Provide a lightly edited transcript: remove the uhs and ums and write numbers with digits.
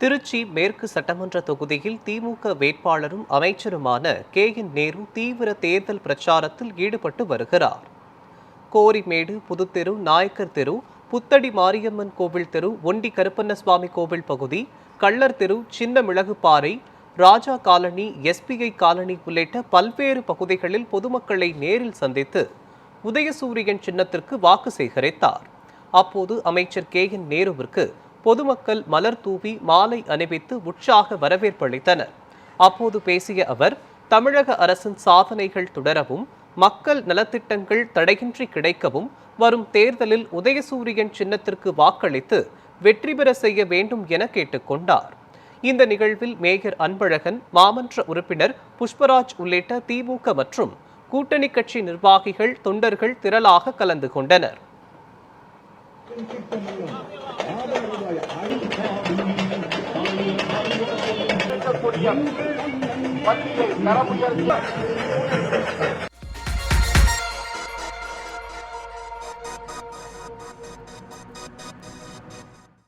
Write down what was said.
திருச்சி மேற்கு சட்டமன்ற தொகுதியில் திமுக வேட்பாளரும் அமைச்சருமான கே.என். நேரு தீவிர தேர்தல் பிரச்சாரத்தில் ஈடுபட்டு வருகிறார். கோரிமேடு, புதுத்தெரு, நாயக்கர் தெரு, புத்தடி மாரியம்மன் கோவில் தெரு, ஒண்டி கருப்பண்ணசுவாமி கோவில் பகுதி, கள்ளர் தெரு, சின்ன மிளகுப்பாறை, ராஜா காலனி, எஸ்பிஐ காலனி உள்ளிட்ட பல்வேறு பகுதிகளில் பொதுமக்களை நேரில் சந்தித்து உதயசூரியன் சின்னத்திற்கு வாக்கு சேகரித்தார். அப்போது அமைச்சர் கே.என். நேருவிற்கு பொதுமக்கள் மலர் தூவி மாலை அணிவித்து உற்சாக வரவேற்பு அளித்தனர். அப்போது பேசிய அவர், தமிழக அரசின் சாதனைகள் தொடரவும், மக்கள் நலத்திட்டங்கள் தடையின்றி கிடைக்கவும் வரும் தேர்தலில் உதயசூரியன் சின்னத்திற்கு வாக்களித்து வெற்றி பெற செய்ய வேண்டும் என கேட்டுக்கொண்டார். இந்த நிகழ்வில் மேயர் அன்பழகன், மாமன்ற உறுப்பினர் புஷ்பராஜ் உள்ளிட்ட திமுக மற்றும் கூட்டணி கட்சி நிர்வாகிகள், தொண்டர்கள் திரளாக கலந்து கொண்டனர். பள்ளியை தர முயற்சி